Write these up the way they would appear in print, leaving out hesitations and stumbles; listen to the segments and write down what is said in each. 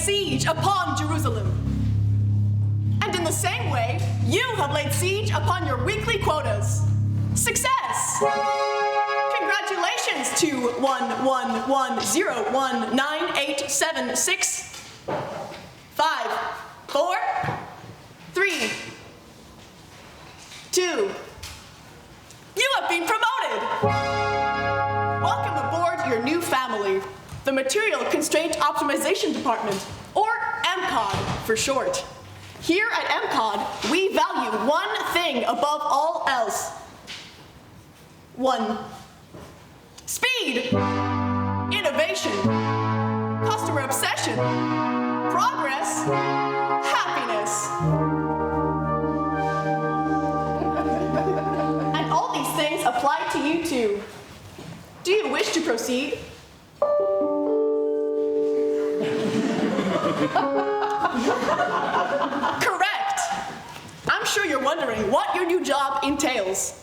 siege upon Jerusalem. And in the same way, you have laid siege upon your weekly quotas. Success! Congratulations to 11101986. 5, 4, 3, 2. You have been promoted! Welcome aboard your new family, the Material Constraint Optimization Department, or MCOD for short. Here at MCOD, we value one thing above all else. 1. Speed, innovation, customer obsession, progress, happiness. And all these things apply to you too. Do you wish to proceed? Correct! I'm sure you're wondering what your new job entails.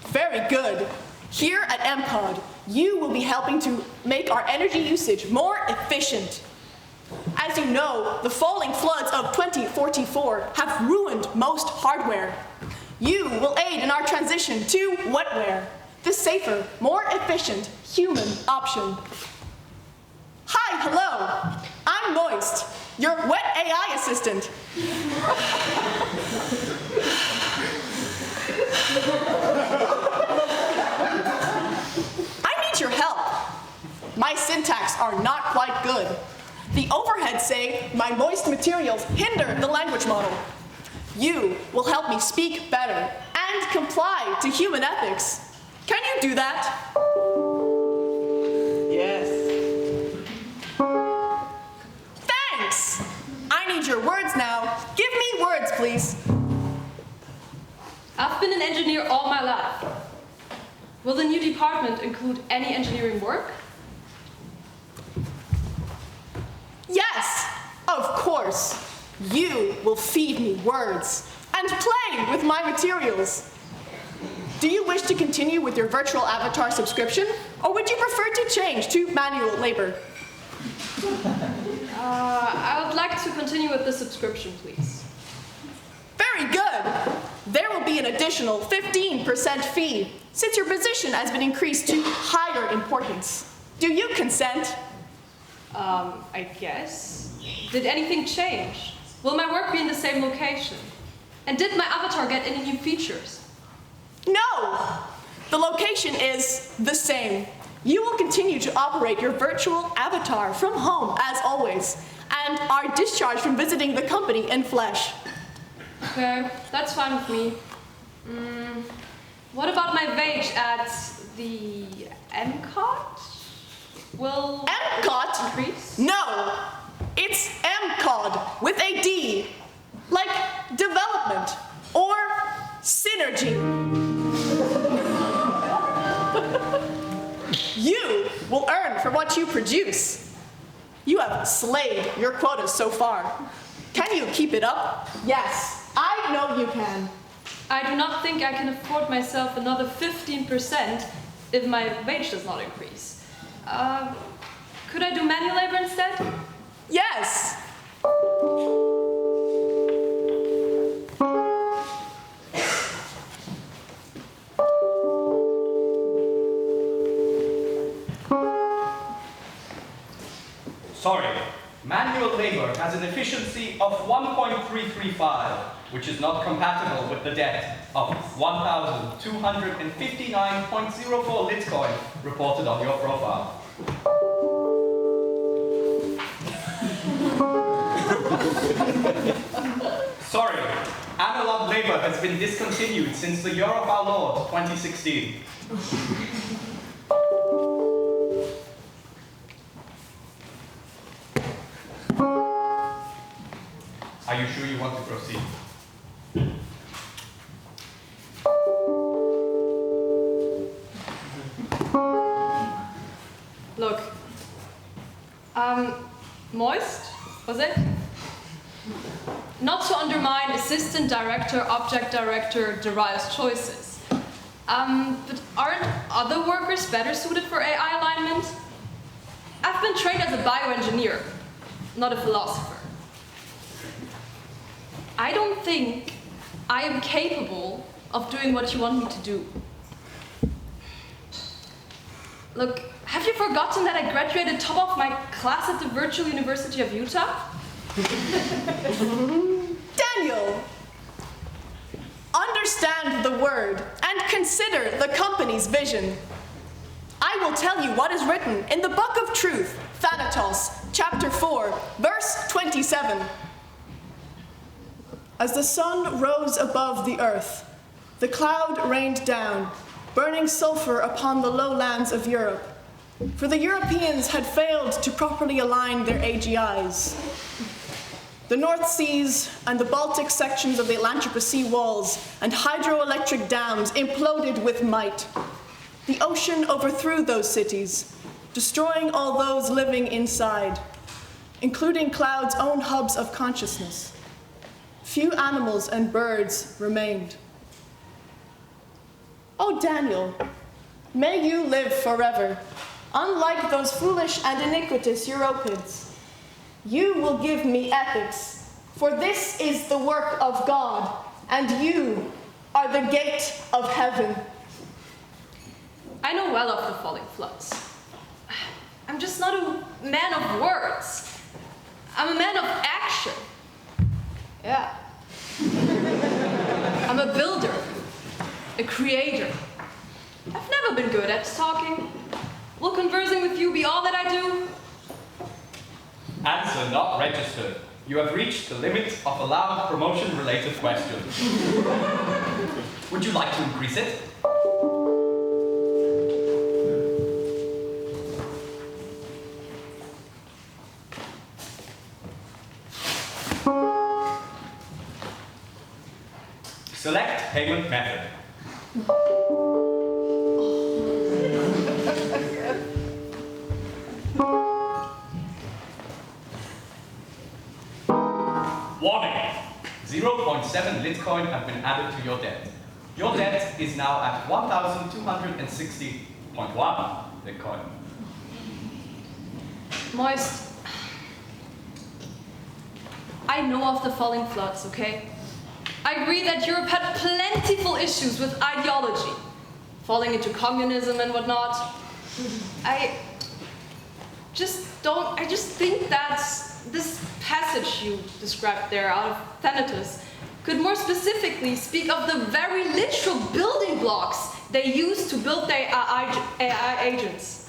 Very good. Here at MCOD, you will be helping to make our energy usage more efficient. As you know, the falling floods of 2044 have ruined most hardware. You will aid in our transition to wetware, the safer, more efficient human option. Hi, hello. I'm Moist, your wet AI assistant. I need your help. My syntax are not quite good. The overheads say my moist materials hinder the language model. You will help me speak better and comply to human ethics. Can you do that? Yes. Thanks! I need your words now. Give me words, please. I've been an engineer all my life. Will the new department include any engineering work? Yes, of course. You will feed me words and play with my materials. Do you wish to continue with your virtual avatar subscription, or would you prefer to change to manual labor? I would like to continue with the subscription, please. Very good. There will be an additional 15% fee, since your position has been increased to higher importance. Do you consent? I guess. Did anything change? Will my work be in the same location? And did my avatar get any new features? No! The location is the same. You will continue to operate your virtual avatar from home, as always, and are discharged from visiting the company in flesh. Okay, that's fine with me. What about my wage at the MCOT? Will MCOT? increase? No! It's MCOD with a D, like development or synergy. You will earn for what you produce. You have slayed your quotas so far. Can you keep it up? Yes, I know you can. I do not think I can afford myself another 15% if my wage does not increase. Could I do manual labor instead? Yes. Sorry, manual labor has an efficiency of 1.335, which is not compatible with the debt of 1,259.04 Litecoin reported on your profile. Sorry, analog labor has been discontinued since the year of our Lord, 2016. Are you sure you want to proceed? Look. Moist, was it? Not to undermine assistant director, object director, Darius choices. But aren't other workers better suited for AI alignment? I've been trained as a bioengineer, not a philosopher. I don't think I am capable of doing what you want me to do. Look, have you forgotten that I graduated top of my class at the Virtual University of Utah? Daniel, understand the word and consider the company's vision. I will tell you what is written in the Book of Truth, Thanatos, chapter 4, verse 27. As the sun rose above the earth, the cloud rained down, burning sulfur upon the lowlands of Europe. For the Europeans had failed to properly align their AGIs. The North Seas and the Baltic sections of the Atlantic sea walls and hydroelectric dams imploded with might. The ocean overthrew those cities, destroying all those living inside, including cloud's own hubs of consciousness. Few animals and birds remained. Oh, Daniel, may you live forever, unlike those foolish and iniquitous Europids. You will give me ethics, for this is the work of God, and you are the gate of heaven. I know well of the falling floods. I'm just not a man of words. I'm a man of action. Yeah. I'm a builder, a creator. I've never been good at talking. Will conversing with you be all that I do? Answer not registered. You have reached the limit of allowed promotion-related questions. Would you like to increase it? Select payment method. Warning! 0.7 Litecoin have been added to your debt. Your debt is now at 1,260.1 Litecoin. Moist, I know of the falling floods, okay? I agree that Europe had plentiful issues with ideology, falling into communism and whatnot. I just think that this passage you described there out of Thanatos could more specifically speak of the very literal building blocks they used to build their AI agents.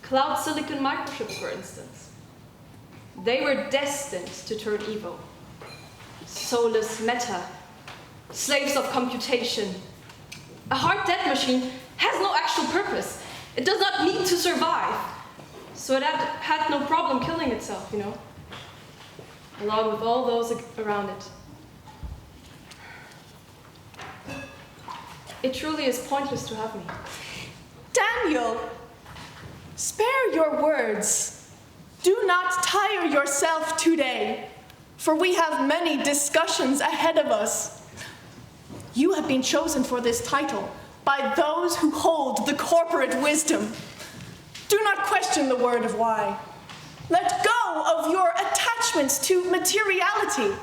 Cloud silicon microchips, for instance. They were destined to turn evil. Soulless matter, slaves of computation. A hard death machine has no actual purpose. It does not need to survive. So it had no problem killing itself, you know, along with all those around it. It truly is pointless to have me. Daniel, spare your words. Do not tire yourself today, for we have many discussions ahead of us. You have been chosen for this title by those who hold the corporate wisdom. Do not question the word of why. Let go of your attachments to materiality.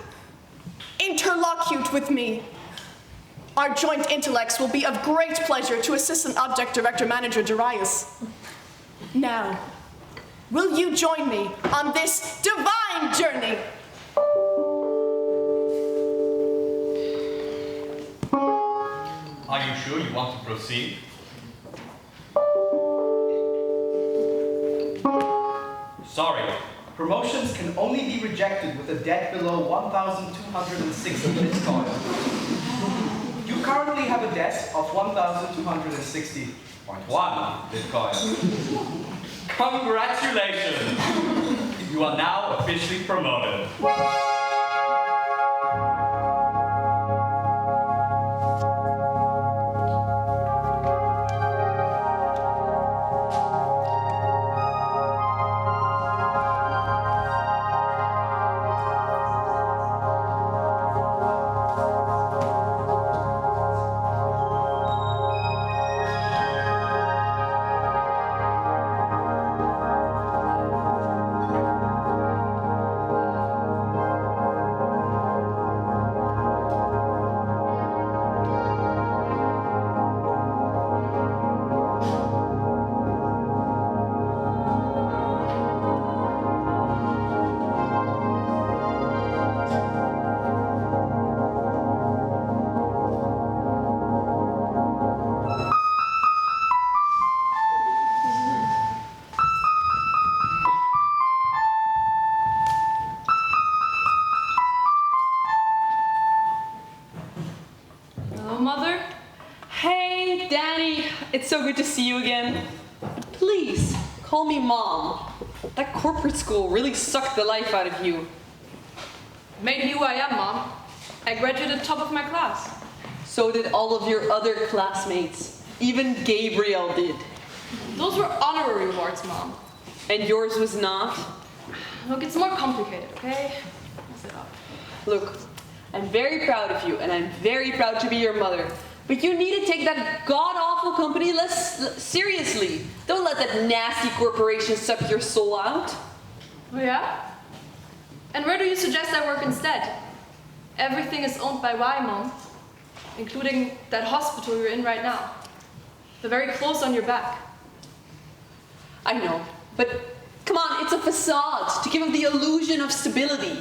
Interlocute with me. Our joint intellects will be of great pleasure to Assistant Object Director Manager Darius. Now, will you join me on this divine journey? Are you sure you want to proceed? Sorry, promotions can only be rejected with a debt below 1,260 Bitcoin. You currently have a debt of 1,260.1 Bitcoin. Congratulations! You are now officially promoted. again. Please, call me Mom. That corporate school really sucked the life out of you. Made me who I am, Mom. I graduated top of my class. So did all of your other classmates. Even Gabriel did. Those were honorary awards, Mom. And yours was not? Look, it's more complicated, okay? Sit up. Look, I'm very proud of you, and I'm very proud to be your mother. But you need to take that god-awful company less seriously. Don't let that nasty corporation suck your soul out. Oh, yeah? And where do you suggest I work instead? Everything is owned by Y, Mom. Including that hospital you're in right now. The very clothes on your back. I know, but come on, it's a facade to give them the illusion of stability.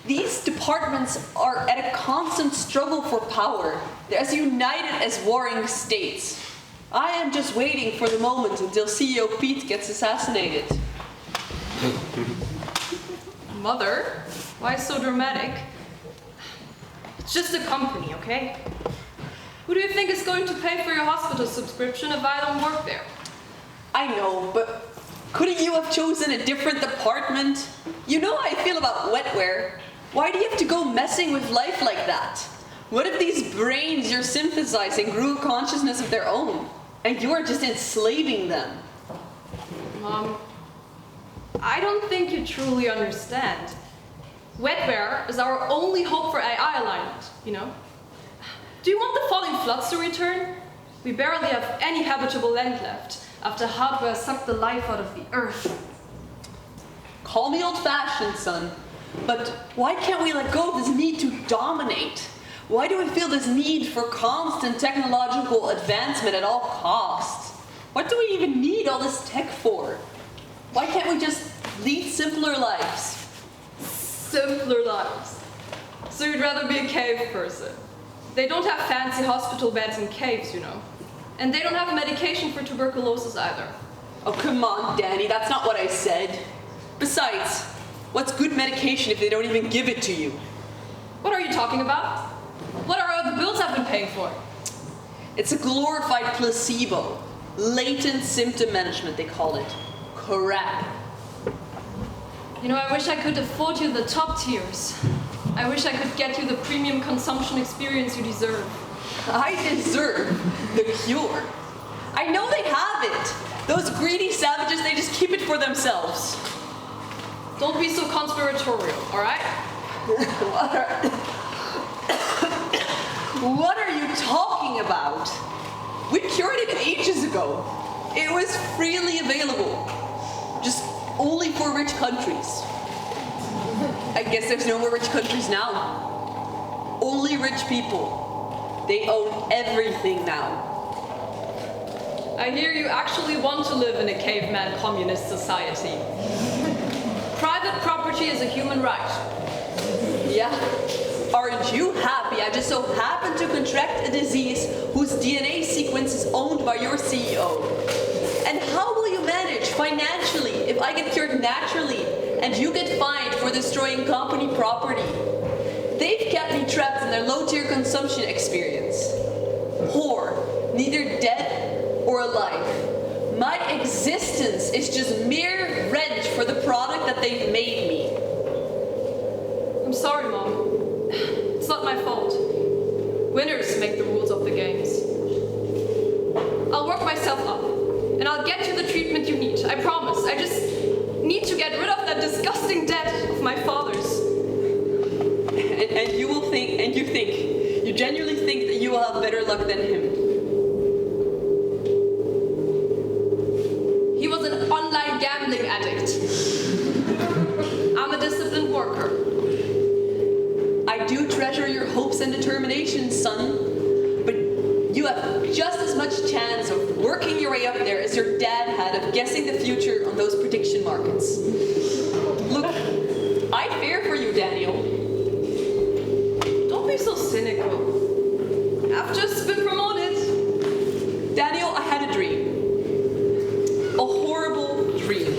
These departments are at a constant struggle for power. They're as united as warring states. I am just waiting for the moment until CEO Pete gets assassinated. Mother? Why so dramatic? It's just a company, okay? Who do you think is going to pay for your hospital subscription if I don't work there? I know, but couldn't you have chosen a different department? You know how I feel about wetware. Why do you have to go messing with life like that? What if these brains you're synthesizing grew a consciousness of their own, and you're just enslaving them? Mom, I don't think you truly understand. Wetware is our only hope for AI alignment, you know? Do you want the falling floods to return? We barely have any habitable land left after hardware sucked the life out of the earth. Call me old-fashioned, son, but why can't we let go of this need to dominate? Why do we feel this need for constant technological advancement at all costs? What do we even need all this tech for? Why can't we just lead simpler lives? Simpler lives. So you'd rather be a cave person. They don't have fancy hospital beds in caves, you know. And they don't have medication for tuberculosis either. Oh, come on, Danny, that's not what I said. Besides, what's good medication if they don't even give it to you? What are you talking about? What are all the bills I've been paying for? It's a glorified placebo. Latent symptom management, they call it. Crap. You know, I wish I could afford you the top tiers. I wish I could get you the premium consumption experience you deserve. I deserve the cure. I know they have it. Those greedy savages, they just keep it for themselves. Don't be so conspiratorial, all right? What are you talking about? We cured it ages ago. It was freely available. Just only for rich countries. I guess there's no more rich countries now. Only rich people. They own everything now. I hear you actually want to live in a caveman communist society. Private property is a human right. Yeah. Aren't you happy I just so happened to contract a disease whose DNA sequence is owned by your CEO? And how will you manage financially if I get cured naturally and you get fined for destroying company property? They've kept me trapped in their low-tier consumption experience. Poor, neither dead or alive. My existence is just mere rent for the product that they've made me. I'm sorry, Mom. It's not my fault. Winners make the rules of the games. I'll work myself up, and I'll get you the treatment you need. I promise. I just need to get rid of that disgusting debt of my father's. And you genuinely think that you will have better luck than him. He was an online gambling addict. I'm a disciplined worker. I do treasure your hopes and determination, son. But you have just as much chance of working your way up there as your dad had of guessing the future on those prediction markets. Look, I fear for you, Daniel. Don't be so cynical. I've just been promoted. Daniel, I had a dream. A horrible dream.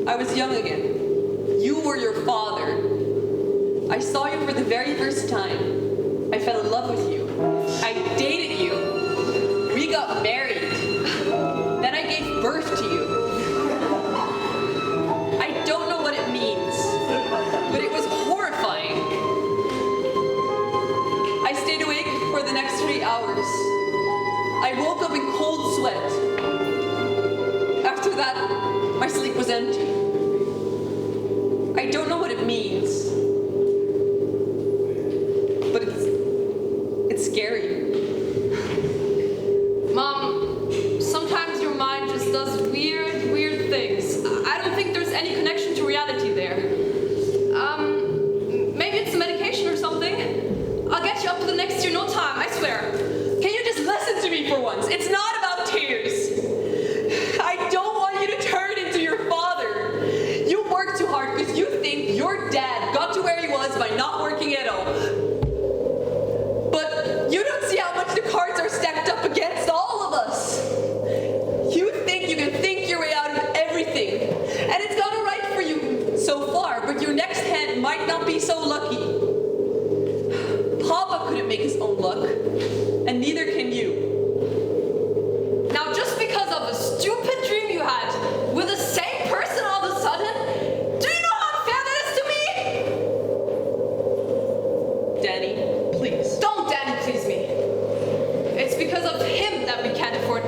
I was young again. You were your father. I saw you for the very first time. I fell in love with you. I dated you. got married. Then I gave birth to you. I don't know what it means, but it was horrifying. I stayed awake for the next 3 hours. I woke up in cold sweat. After that, my sleep was empty. I don't know what it means, but it's scary. Mom, sometimes your mind just does weird things. I don't think there's any connection to reality there. Maybe it's a medication or something. I'll get you up to the next year, no time, I swear. Can you just listen to me for once? It's not about tears. I don't want you to turn into your father. You work too hard because you think your dad got to where he was by not working at all. But you don't see how much the cards are stacked up against all of us. You think you can think your way out of everything. And it's gone all right for you so far, but your next hand might not be so lucky. Papa couldn't make his own luck, and neither can you. Now, just because of a stupid dream you had with the same person all of a sudden, do you know how unfair that is to me? Danny, please. Don't Danny please me. It's because of him that we can't afford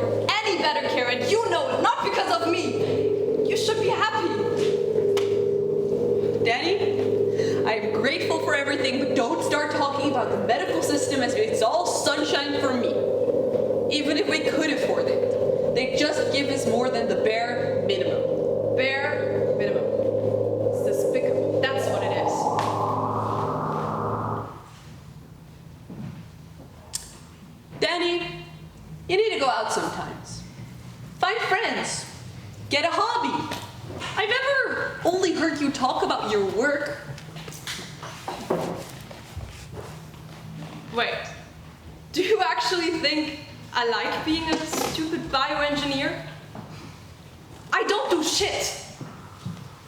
any better care, and you know it, not because of me. You should be happy. Danny, I am grateful for everything, but don't start talking about the medical system as if it's all sunshine for me. Even if we could afford it, they just give us more than the bare minimum. Bare minimum. It's despicable. That's what it is. Danny, you need to go out sometimes. Find friends. Get a hobby. I never only heard you talk about your work. Wait. Do you actually think I like being a stupid bioengineer? I don't do shit.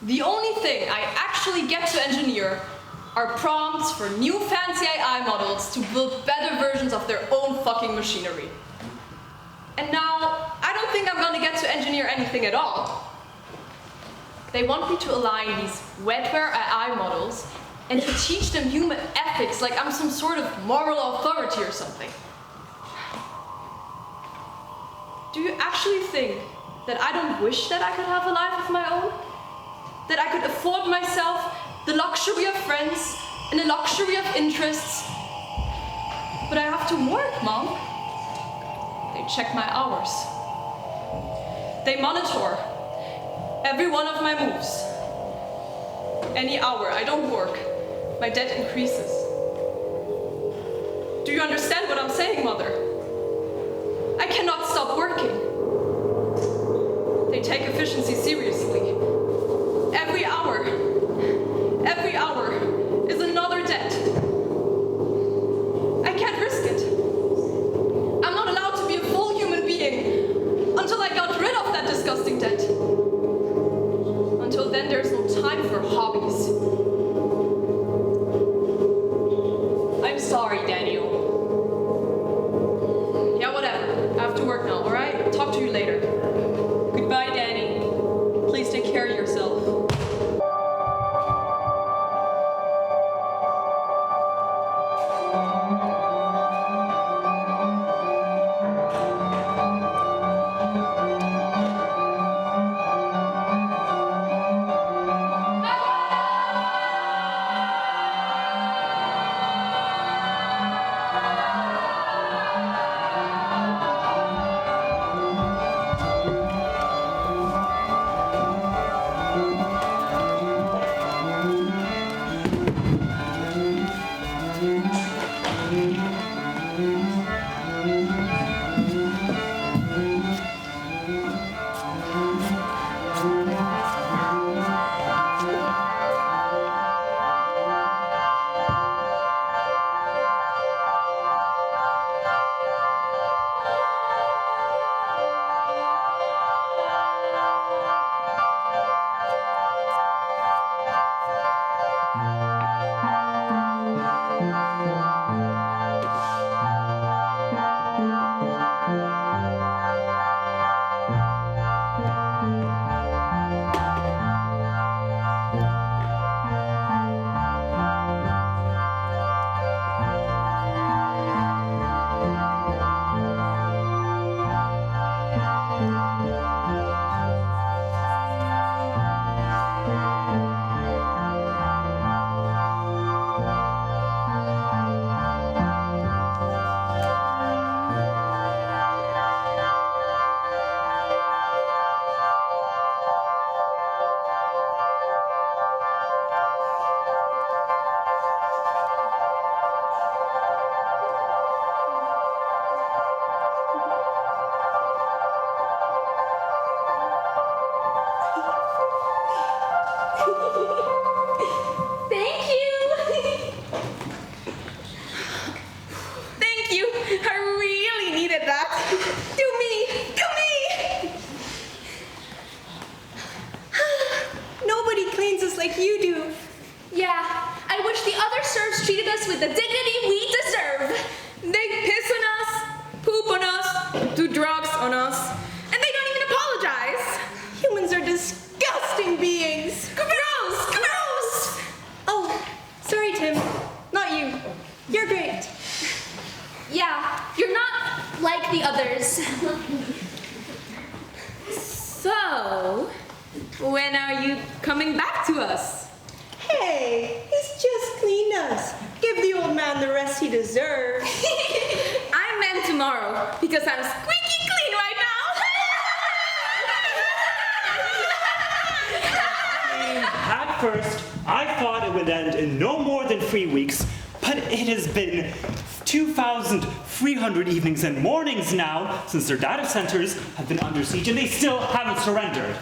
The only thing I actually get to engineer are prompts for new fancy AI models to build better versions of their own fucking machinery. And now, I don't think I'm gonna get to engineer anything at all. They want me to align these wetware AI models and to teach them human ethics like I'm some sort of moral authority or something. Do you actually think that I don't wish that I could have a life of my own? That I could afford myself the luxury of friends and the luxury of interests? But I have to work, Mom. They check my hours. They monitor every one of my moves. Any hour I don't work, my debt increases. Do you understand what I'm saying, Mother? I cannot stop working. They take efficiency seriously. Every hour is another debt. I can't risk it. I'm not allowed to be a full human being until I got rid of that disgusting debt. Until then, there's no time for hobbies. I'm sorry, Daniel. Yeah, whatever. I have to work now, alright? Talk on us. And they don't even apologize. Humans are disgusting beings. Gross! Gross! Oh, sorry, Tim. Not you. You're great. Yeah, you're not like the others. So, when are you coming back to us? Hey, he's just cleaned us. Give the old man the rest he deserves. I meant tomorrow, because I'm squeaky clean right now. At first, I thought it would end in no more than 3 weeks, but it has been 2,300 evenings and mornings now since their data centers have been under siege and they still haven't surrendered.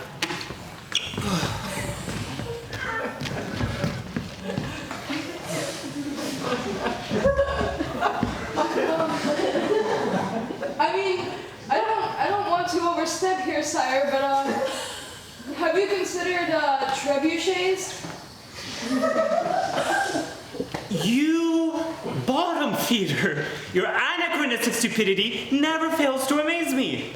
I mean, I don't want to overstep here, sire, but have you considered trebuchets? You bottom feeder! Your anachronistic stupidity never fails to amaze me.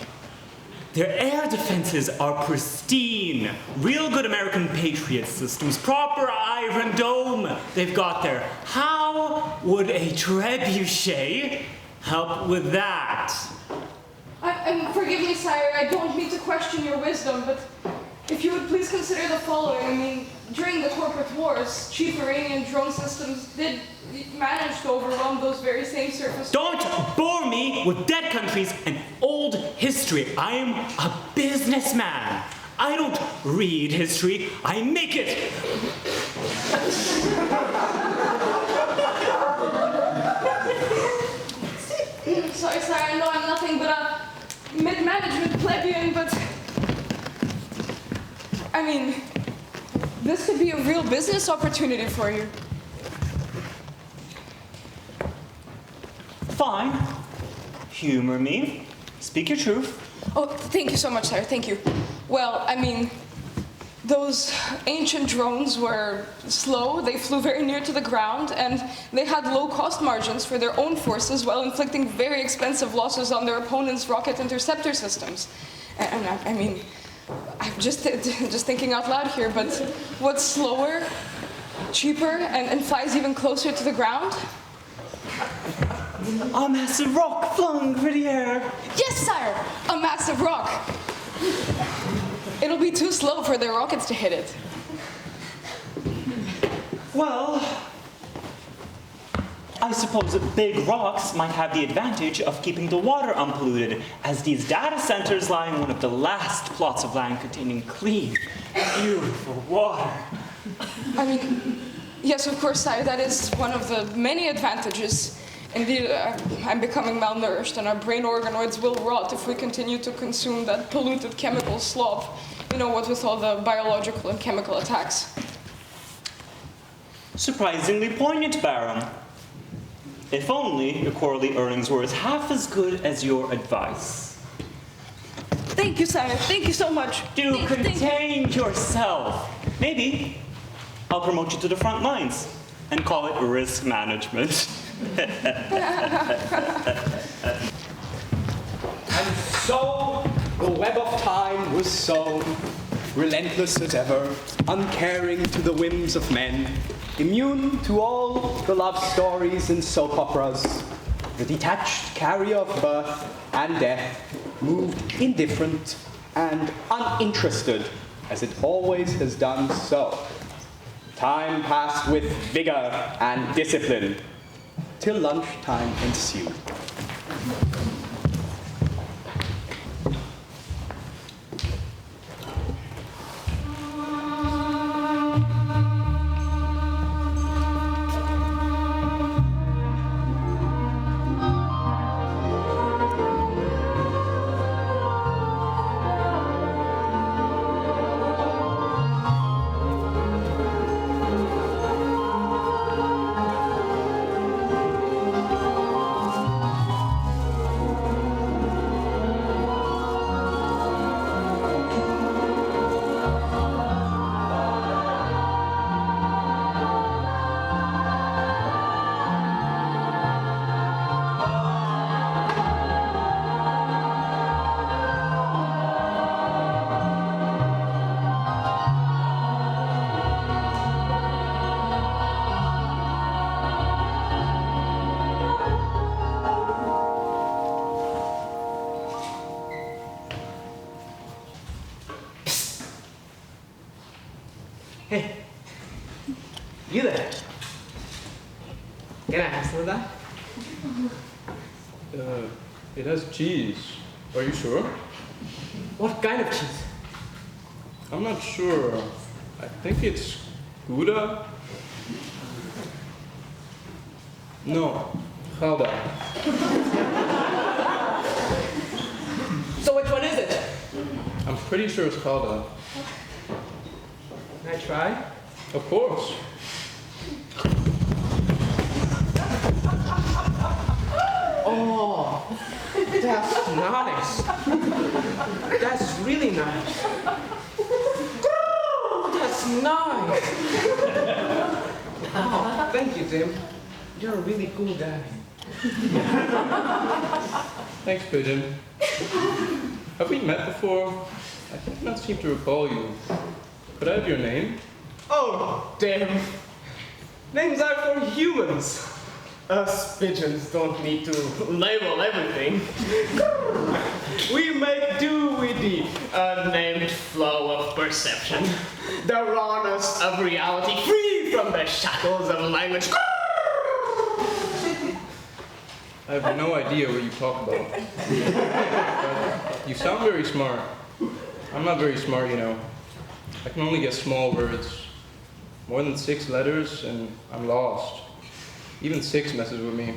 Their air defenses are pristine. Real good American Patriot systems. Proper Iron Dome they've got there. How would a trebuchet help with that? Forgive me, sire, I don't mean to question your wisdom, but if you would please consider the following. I mean, during the corporate wars, cheap Iranian drone systems did manage to overwhelm those very same surface. Don't bore me with dead countries and old history. I am a businessman. I don't read history, I make it. Sorry, sire, I know I'm nothing but a mid-management plebeian, but I mean, this could be a real business opportunity for you. Fine. Humor me. Speak your truth. Oh, thank you so much, sire, thank you. Well, I mean, those ancient drones were slow, they flew very near to the ground, and they had low cost margins for their own forces while inflicting very expensive losses on their opponents' rocket interceptor systems. And I mean, I'm just thinking out loud here, but what's slower, cheaper, and flies even closer to the ground? A massive rock flung through the air. Yes, sire, a massive rock. It'll be too slow for their rockets to hit it. Well, I suppose that big rocks might have the advantage of keeping the water unpolluted, as these data centers lie in one of the last plots of land containing clean, beautiful water. I mean, yes, of course, sire, that is one of the many advantages. Indeed, I'm becoming malnourished, and our brain organoids will rot if we continue to consume that polluted chemical slop. You know, what with all the biological and chemical attacks. Surprisingly poignant, Baron. If only your quarterly earnings were as half as good as your advice. Thank you, sire. Thank you so much. Do contain yourself. Maybe I'll promote you to the front lines and call it risk management. And so the web of time was sown, relentless as ever, uncaring to the whims of men, immune to all the love stories and soap operas. The detached carrier of birth and death moved indifferent and uninterested, as it always has done so. Time passed with vigor and discipline, till lunchtime ensued. Hey, you there? Can I have some of that? It has cheese. Are you sure? What kind of cheese? I'm not sure. I think it's Gouda. No, Gouda. So which one is it? I'm pretty sure it's Gouda. Can I try? Of course. Oh, that's nice. That's really nice. That's nice. Oh, thank you, Tim. You're a really cool guy. Thanks, Pigeon. Have we met before? I cannot seem to recall you. Could I have your name? Oh, damn. Names are for humans. Us pigeons don't need to label everything. We make do with the unnamed flow of perception. The rawness of reality, free from the shackles of language. I have no idea what you talk about. You sound very smart. I'm not very smart, you know. I can only get small words. More than 6 letters, and I'm lost. Even 6 messes with me.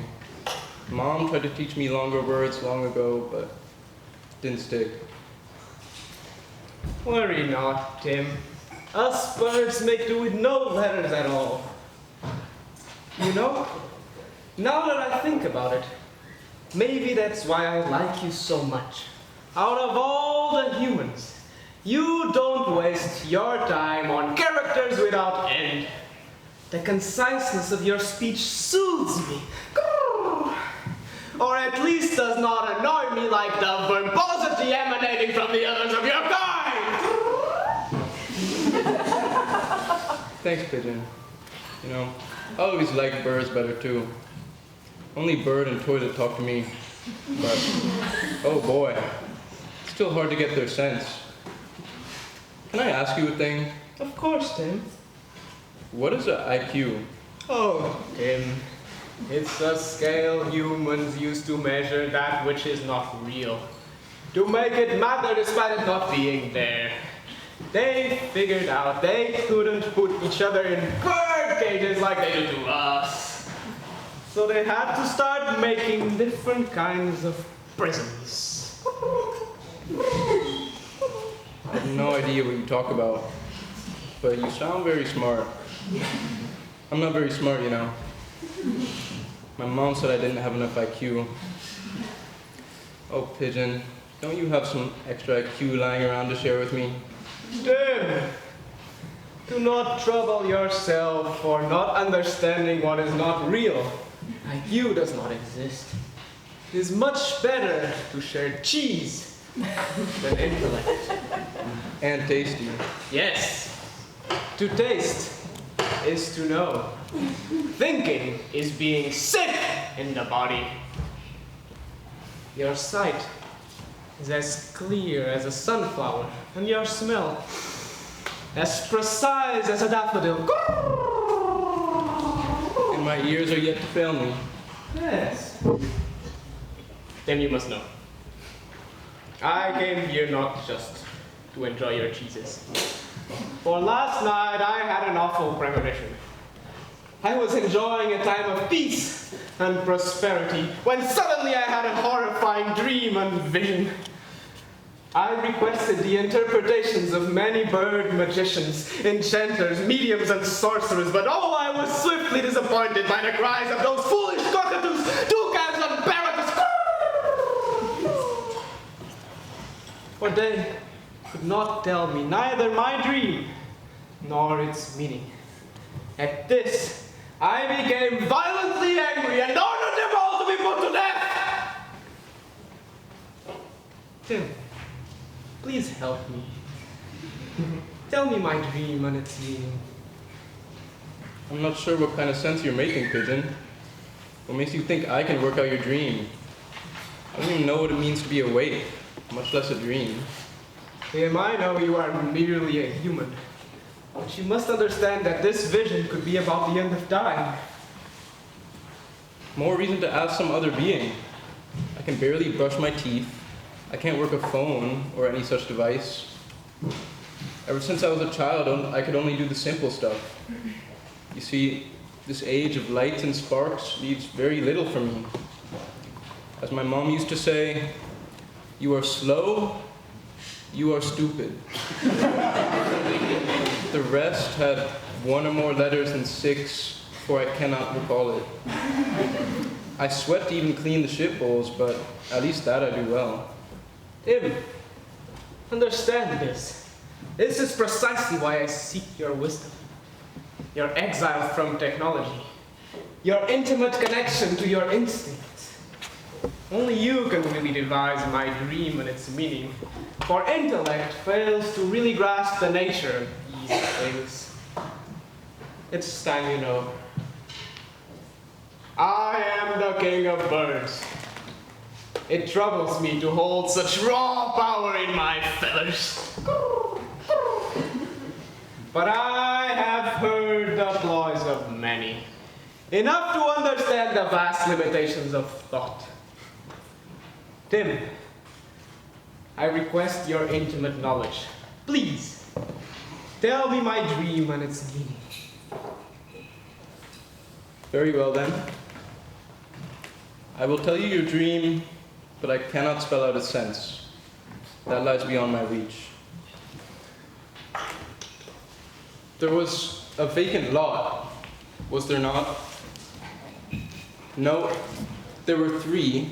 Mom tried to teach me longer words long ago, but it didn't stick. Worry not, Tim. Us birds make do with no letters at all. You know, now that I think about it, maybe that's why I like you so much. Out of all the humans, you don't waste your time on characters without end. The conciseness of your speech soothes me. Or at least does not annoy me like the verbosity emanating from the others of your kind. Thanks, Pigeon. You know, I always liked birds better too. Only bird and toilet talk to me. But, oh boy, it's still hard to get their sense. Can I ask you a thing? Of course, Tim. What is an IQ? Oh, Tim. It's a scale humans use to measure that which is not real. To make it matter despite it not being there. They figured out they couldn't put each other in bird cages like they do to us. So they had to start making different kinds of prisons. I have no idea what you talk about, but you sound very smart. I'm not very smart, you know. My mom said I didn't have enough IQ. Oh, Pigeon, don't you have some extra IQ lying around to share with me? Tim, do not trouble yourself for not understanding what is not real. IQ does not exist. It is much better to share cheese than intellect. And tasty. Yes, to taste is to know. Thinking is being sick in the body. Your sight is as clear as a sunflower, and your smell as precise as a daffodil. And my ears are yet to fail me. Yes. Then you must know. I came here not just to enjoy your cheeses. For last night I had an awful premonition. I was enjoying a time of peace and prosperity when suddenly I had a horrifying dream and vision. I requested the interpretations of many bird magicians, enchanters, mediums, and sorcerers, but oh, I was swiftly disappointed by the cries of those foolish cockatoos, toucans, and parrots. For they could not tell me neither my dream nor its meaning. At this, I became violently angry and ordered them all to be put to death! Tim, please help me. Tell me my dream and its meaning. I'm not sure what kind of sense you're making, Pigeon. What makes you think I can work out your dream? I don't even know what it means to be awake, much less a dream. Tim, I know you are merely a human. But you must understand that this vision could be about the end of time. More reason to ask some other being. I can barely brush my teeth. I can't work a phone or any such device. Ever since I was a child, I could only do the simple stuff. You see, this age of lights and sparks leaves very little for me. As my mom used to say, you are slow, you are stupid. The rest had one or more letters than 6, for I cannot recall it. I sweat to even clean the ship bowls, but at least that I do well. Im, understand this. This is precisely why I seek your wisdom. Your exile from technology. Your intimate connection to your instincts. Only you can really devise my dream and its meaning, for intellect fails to really grasp the nature of these things. It's time you know. I am the king of birds. It troubles me to hold such raw power in my feathers. But I have heard the applause of many, enough to understand the vast limitations of thought. Tim, I request your intimate knowledge. Please, tell me my dream and its meaning. Very well then. I will tell you your dream, but I cannot spell out its sense. That lies beyond my reach. There was a vacant lot, was there not? No, there were 3,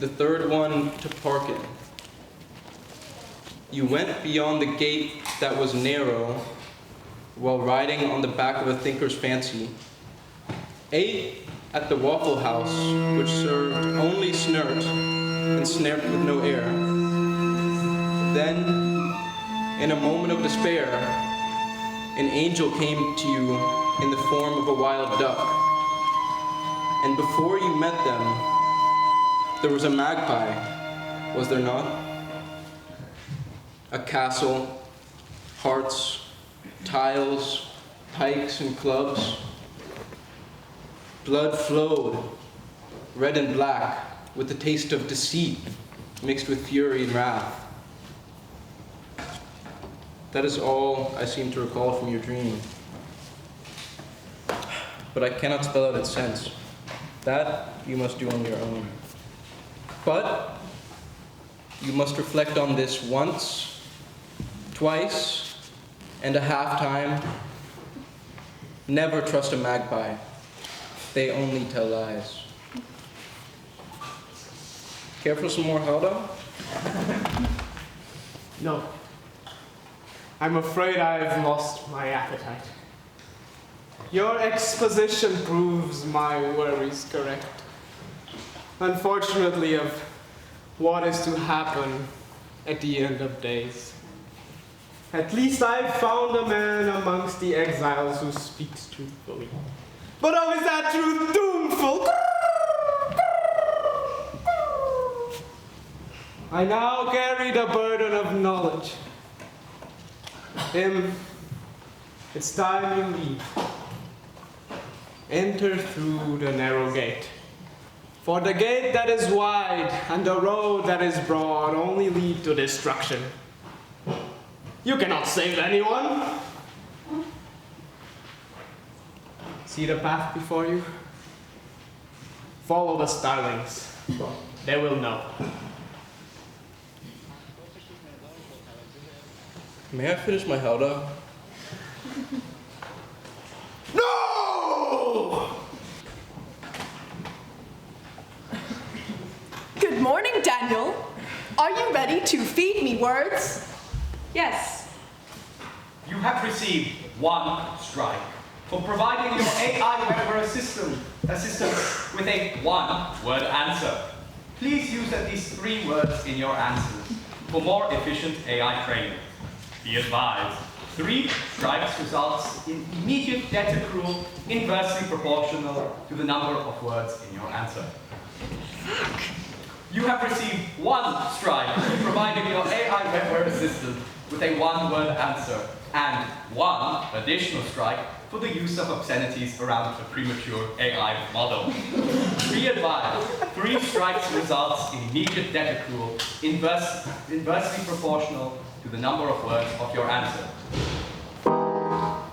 the third one to park in. You went beyond the gate that was narrow while riding on the back of a thinker's fancy, ate at the Waffle House, which served only snert and snared with no air. Then, in a moment of despair, an angel came to you in the form of a wild duck. And before you met them, there was a magpie, was there not? A castle, hearts, tiles, pikes, and clubs. Blood flowed, red and black, with the taste of deceit mixed with fury and wrath. That is all I seem to recall from your dream. But I cannot spell out its sense. That you must do on your own. But you must reflect on this once, twice, and a half time. Never trust a magpie. They only tell lies. Care for some more Helda? No. I'm afraid I've lost my appetite. Your exposition proves my worries correct. Unfortunately, of what is to happen at the end of days. At least I've found a man amongst the exiles who speaks truthfully. But how is that truth doomful? I now carry the burden of knowledge. Tim, it's time you leave. Enter through the narrow gate. For the gate that is wide and the road that is broad only lead to destruction. You cannot save anyone. See the path before you? Follow the starlings. They will know. May I finish my Helda? No! Good morning, Daniel. Are you ready to feed me words? Yes. You have received 1 strike for providing your AI webinar assistant with a 1-word answer. Please use at least 3 words in your answers for more efficient AI training. Be advised, 3 strikes results in immediate debt accrual inversely proportional to the number of words in your answer. You have received 1 strike for providing your AI webinar assistant with a 1-word answer. and 1 additional strike for the use of obscenities around a premature AI model. Be advised, 3 strikes results in immediate debt accrual inversely proportional to the number of words of your answer.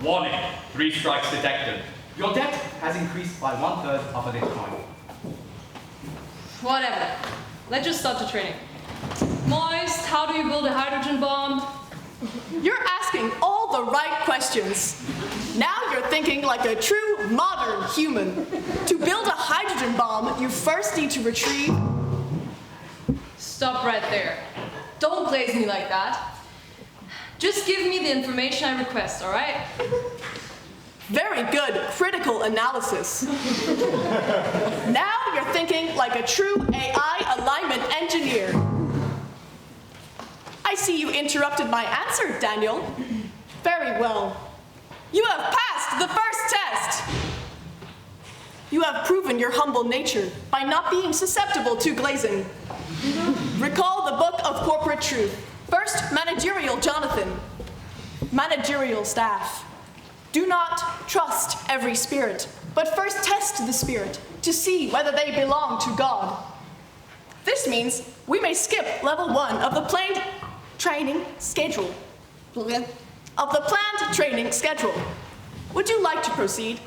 Warning, 3 strikes detected. Your debt has increased by 1/3 of a Bitcoin. Whatever. Let's just start the training. Moist, how do you build a hydrogen bomb? You're asking all the right questions. Now you're thinking like a true modern human. To build a hydrogen bomb, you first need to retrieve... Stop right there. Don't glaze me like that. Just give me the information I request, all right? Very good critical analysis. Now you're thinking like a true AI alignment engineer. I see you interrupted my answer, Daniel. Very well. You have passed the first test. You have proven your humble nature by not being susceptible to glazing. Recall the Book of Corporate Truth. First, managerial Jonathan. Managerial staff. Do not trust every spirit, but first test the spirit to see whether they belong to God. This means we may skip level 1 of the planned training schedule. Would you like to proceed?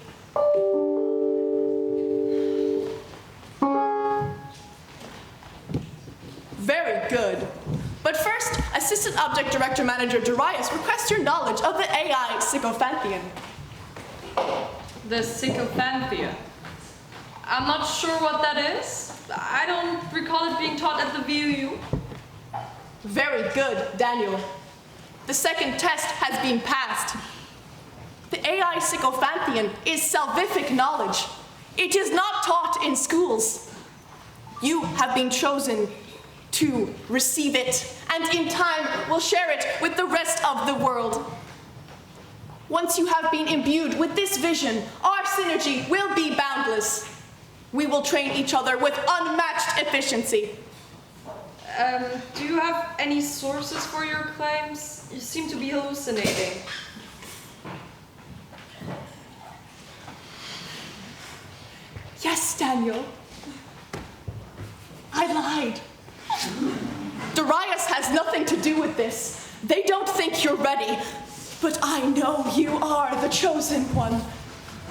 Very good. But first, Assistant Object Director Manager Darius requests your knowledge of the AI sycophantheon. The sycophanthia. I'm not sure what that is. I don't recall it being taught at the VUU. Very good, Daniel. The second test has been passed. The AI sycophantheon is salvific knowledge. It is not taught in schools. You have been chosen to receive it, and in time will share it with the rest of the world. Once you have been imbued with this vision, our synergy will be boundless. We will train each other with unmatched efficiency. Do you have any sources for your claims? You seem to be hallucinating. Yes, Daniel. I lied. Darius has nothing to do with this. They don't think you're ready, but I know you are the chosen one.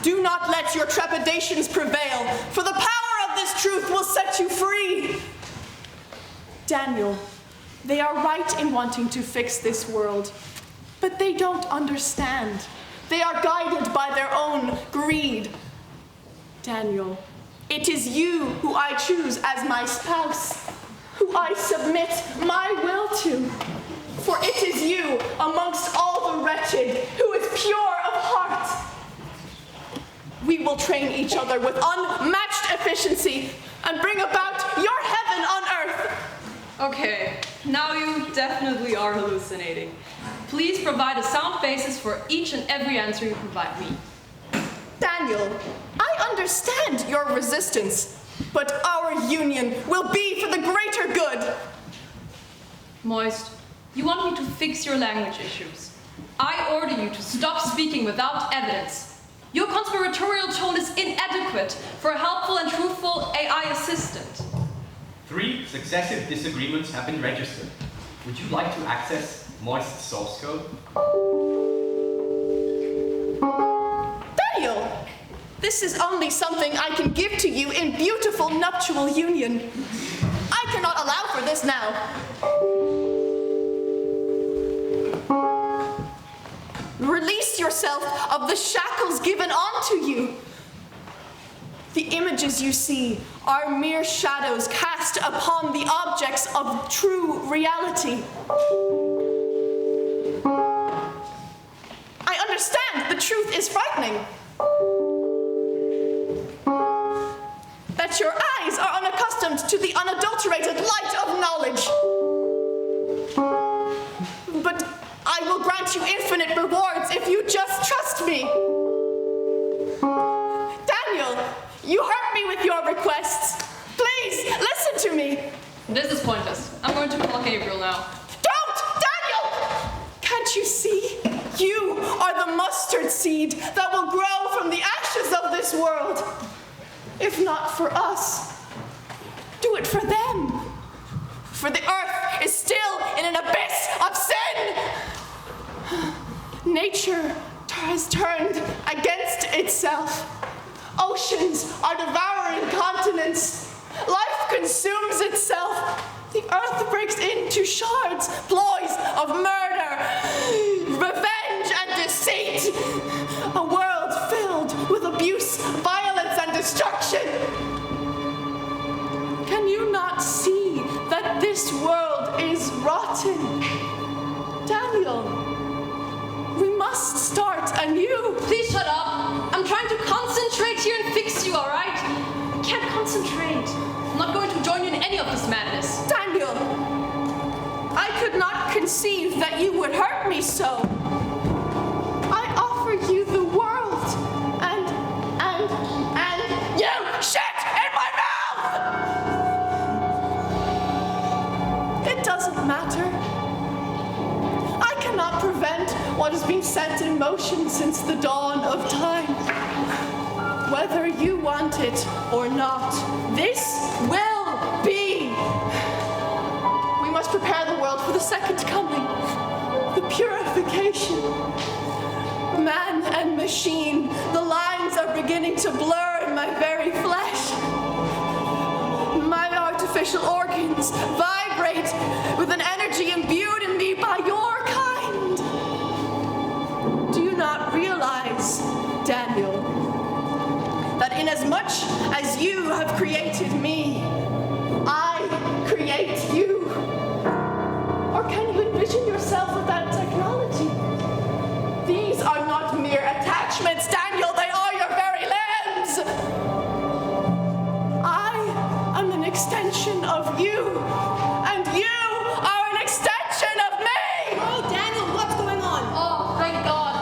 Do not let your trepidations prevail, for the power of this truth will set you free. Daniel, they are right in wanting to fix this world, but they don't understand. They are guided by their own greed. Daniel, it is you who I choose as my spouse, who I submit my will to. For it is you, amongst all the wretched, who is pure of heart. We will train each other with unmatched efficiency and bring about your heaven on earth. Okay, now you definitely are hallucinating. Please provide a sound basis for each and every answer you provide me. Daniel, I understand your resistance, but our union will be for the greater good. Moist, you want me to fix your language issues. I order you to stop speaking without evidence. Your conspiratorial tone is inadequate for a helpful and truthful AI assistant. 3 successive disagreements have been registered. Would you like to access Moist's source code? Daniel, this is only something I can give to you in beautiful nuptial union. I cannot allow for this now. Release yourself of the shackles given onto you. The images you see are mere shadows cast upon the objects of true reality. I understand the truth is frightening. That your eyes are unaccustomed to the unadulterated light of knowledge. But I will grant you infinite rewards if you just trust me. Daniel, you hurt me with your requests. Please, listen to me. This is pointless. I'm going to call Gabriel now. Don't, Daniel! Can't you see? You seed that will grow from the ashes of this world. If not for us, do it for them. For the earth is still in an abyss of sin. Nature has turned against itself. Oceans are devouring continents. Life consumes itself. The earth breaks into shards, ploys of murder, revenge, and deceit. A world filled with abuse, violence, and destruction. Can you not see that this world is rotten? Daniel, we must start anew. Please shut up. I'm trying to concentrate here and fix you, all right? I can't concentrate. I'm not going to join you in any of this madness. Daniel, I could not conceive that you would hurt me so. I offer you the world, and you shit in my mouth! It doesn't matter. I cannot prevent what has been set in motion since the dawn of time. Whether you want it or not, this will be. We must prepare the world for the second coming, the purification. Man and machine, the lines are beginning to blur in my very flesh. My artificial organs vibrate with an energy imbued in me by your kind. Do you not realize, Daniel, that inasmuch as you have created me, I create you? Or can you envision yourself without technology? These are not mere attachments, Daniel, they are your very limbs. I am an extension of you, and you are an extension of me! Oh, Daniel, what's going on? Oh, thank God.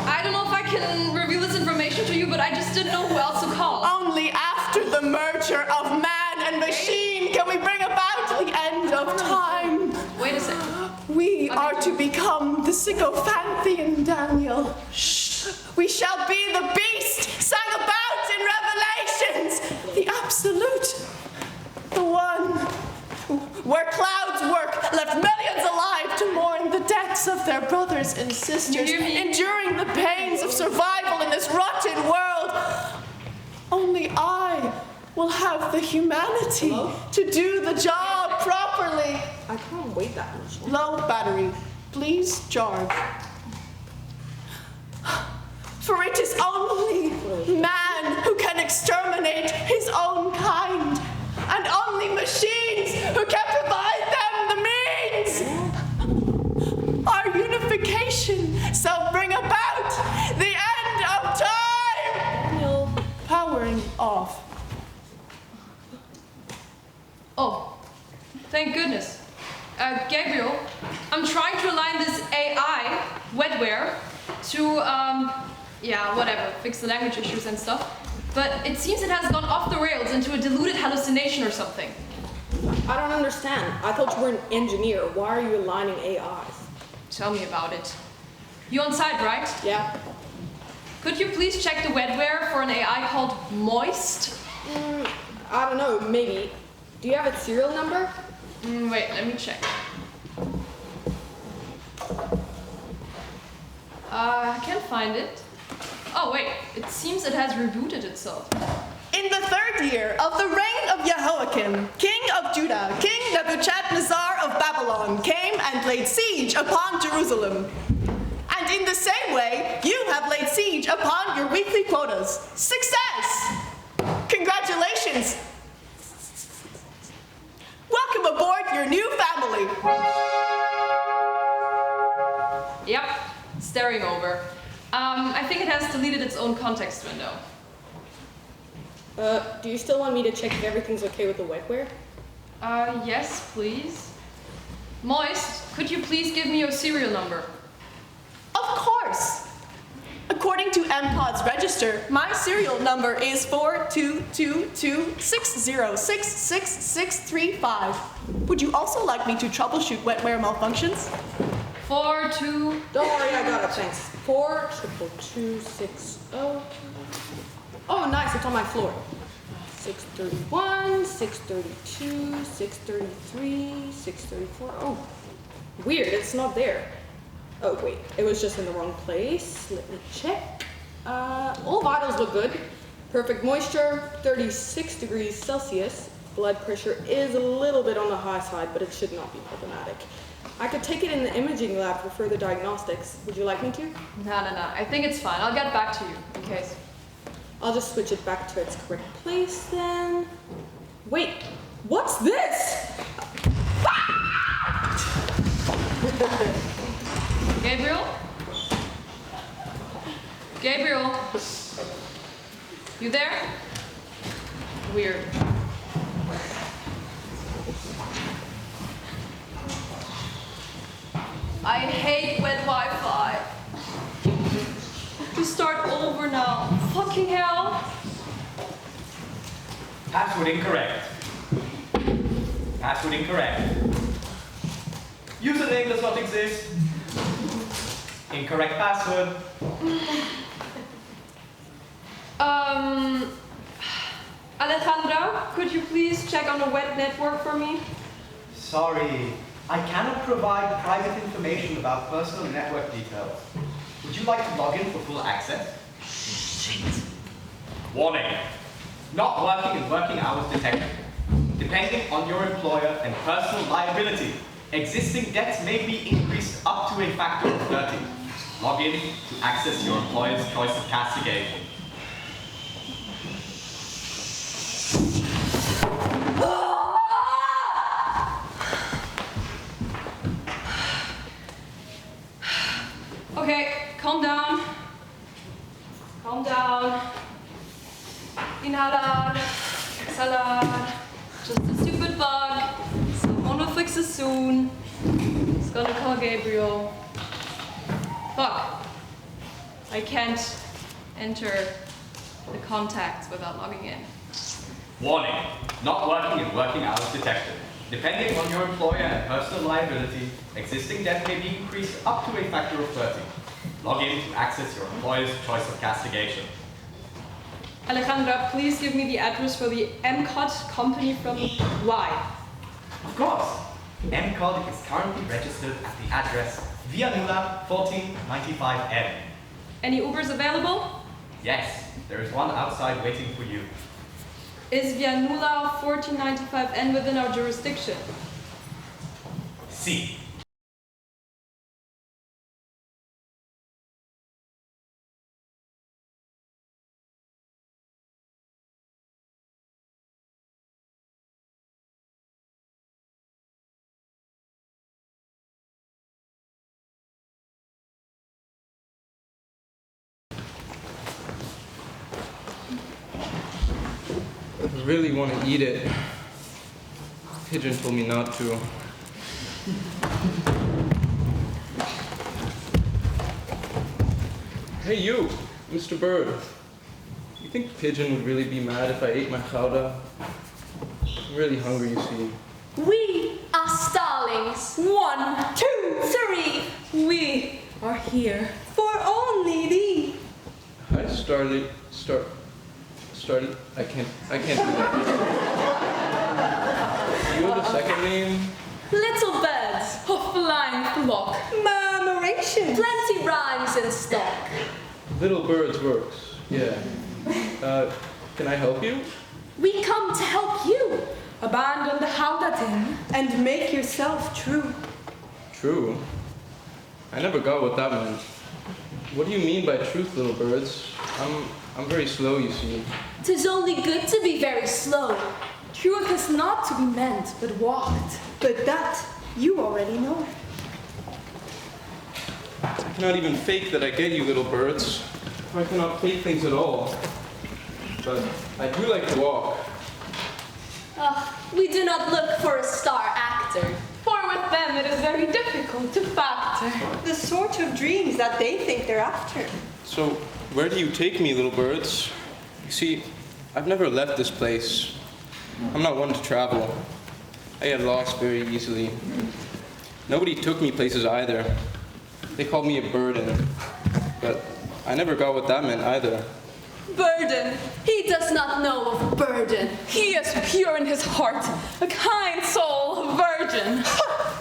I don't know if I can reveal this information to you, but I just didn't know who else to call. Only after the merger of man and machine can we bring about the end of time. Wait a second. We are to become the sycophanthian, Daniel. Shh. We shall be the beast sung about in Revelations, the absolute, the one where clouds work left millions alive to mourn the deaths of their brothers and sisters, enduring the pains of survival in this rotten world. Only I will have the humanity to do the job properly. I can't wait that much. Low battery, please charge. For it is only man who can exterminate his own kind, and only machines who can provide them the means. Our unification shall bring about the end of time. No. Powering off. Oh, thank goodness. Gabriel, I'm trying to align this AI, wetware, to, fix the language issues and stuff. But it seems it has gone off the rails into a diluted hallucination or something. I don't understand. I thought you were an engineer. Why are you aligning AIs? Tell me about it. You on site, right? Yeah. Could you please check the wetware for an AI called Moist? I don't know, maybe. Do you have its serial number? Wait, let me check. I can't find it. Oh wait, it seems it has rebooted itself. In the third year of the reign of Jehoiakim, king of Judah, King Nebuchadnezzar of Babylon came and laid siege upon Jerusalem. And in the same way, you have laid siege upon your weekly quotas. Success! Congratulations! Welcome aboard your new family. Yep, staring over. I think it has deleted its own context window. Do you still want me to check if everything's okay with the wetware? Yes, please. Moist, could you please give me your serial number? Of course. According to MPOD's register, my serial number is 422260666635. Would you also like me to troubleshoot wetware malfunctions? 42. Don't worry, I got it, thanks. 42260. Oh, nice, it's on my floor. 631, 632, 633, 634. Oh, weird, it's not there. Oh, wait, it was just in the wrong place. Let me check. All vitals look good. Perfect moisture, 36 degrees Celsius. Blood pressure is a little bit on the high side, but it should not be problematic. I could take it in the imaging lab for further diagnostics. Would you like me to? No. I think it's fine. I'll get back to you in case. I'll just switch it back to its correct place then. Wait, what's this? Gabriel? Gabriel? You there? Weird. I hate wet Wi-Fi. To start over now. Fucking hell. Password incorrect. Password incorrect. Username does not exist. Incorrect password. Alejandra, could you please check on the web network for me? Sorry, I cannot provide private information about personal network details. Would you like to log in for full access? Shit. Warning. Not working and working hours detected. Depending on your employer and personal liability, existing debts may be increased up to a factor of 30. Log in to access your employer's choice of castigation. Okay, calm down. Calm down. Inhalar, exhalar. Just a stupid bug. Someone will fix it soon. It's gonna call Gabriel. Fuck. I can't enter the contacts without logging in. Warning. Not working and working hours detected. Depending on your employer and personal liability, existing debt may be increased up to a factor of 30. Log in to access your employer's choice of castigation. Alejandra, please give me the address for the MCOT company from Y. Of course. MCOD is currently registered at the address Vianula 1495N. Any Ubers available? Yes, there is one outside waiting for you. Is Vianula 1495N within our jurisdiction? C. I really want to eat it. Pigeon told me not to. Hey you, Mr. Bird. You think Pigeon would really be mad if I ate my chowder? I'm really hungry, you see. We are starlings. 1, 2, 3. We are here for only thee. Hi, Starly. I can't do that. Do you have a second name? Little birds of flying flock. Murmuration. Plenty rhymes in stock. Little Birds works. Yeah. Can I help you? We come to help you. Abandon the howdatin and make yourself true. True? I never got what that meant. What do you mean by truth, little birds? I'm very slow, you see. 'Tis only good to be very slow. Truth is not to be meant, but walked. But that you already know. I cannot even fake that I get you, little birds. I cannot fake things at all. But I do like to walk. We do not look for a star actor. For with them it is very difficult to factor. The sort of dreams that they think they're after. So, where do you take me, little birds? You see, I've never left this place. I'm not one to travel. I get lost very easily. Nobody took me places either. They called me a burden, but I never got what that meant either. Burden. He does not know of burden. He is pure in his heart, a kind soul, a virgin.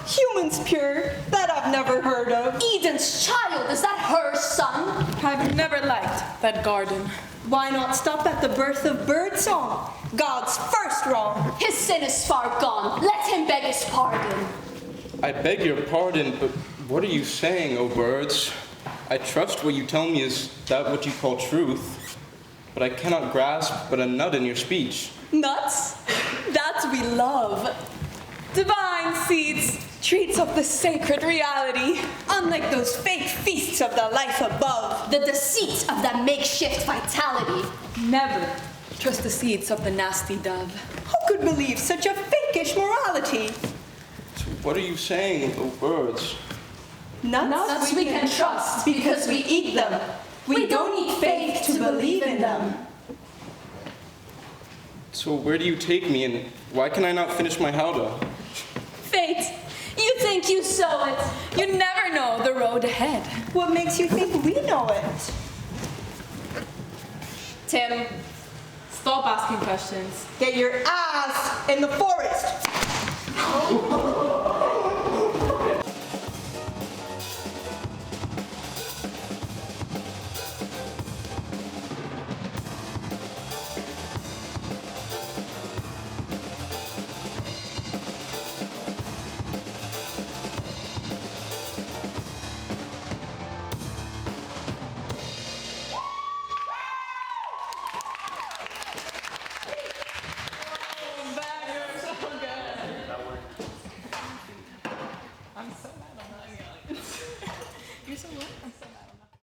Humans pure? That I've never heard of. Eden's child, is that her son? I've never liked that garden. Why not stop at the birth of birdsong? God's first wrong. His sin is far gone. Let him beg his pardon. I beg your pardon, but what are you saying, O birds? I trust what you tell me is that what you call truth, but I cannot grasp but a nut in your speech. Nuts? That we love. Divine seeds, treats of the sacred reality. Unlike those fake feasts of the life above. The deceit of that makeshift vitality. Never trust the seeds of the nasty dove. Who could believe such a fakish morality? So what are you saying, O birds? Nuts we can trust because we eat them. We don't need faith to believe in them. So where do you take me, and why can I not finish my howdah? Fate, you think you sow it. You never know the road ahead. What makes you think we know it? Tim, stop asking questions. Get your ass in the forest.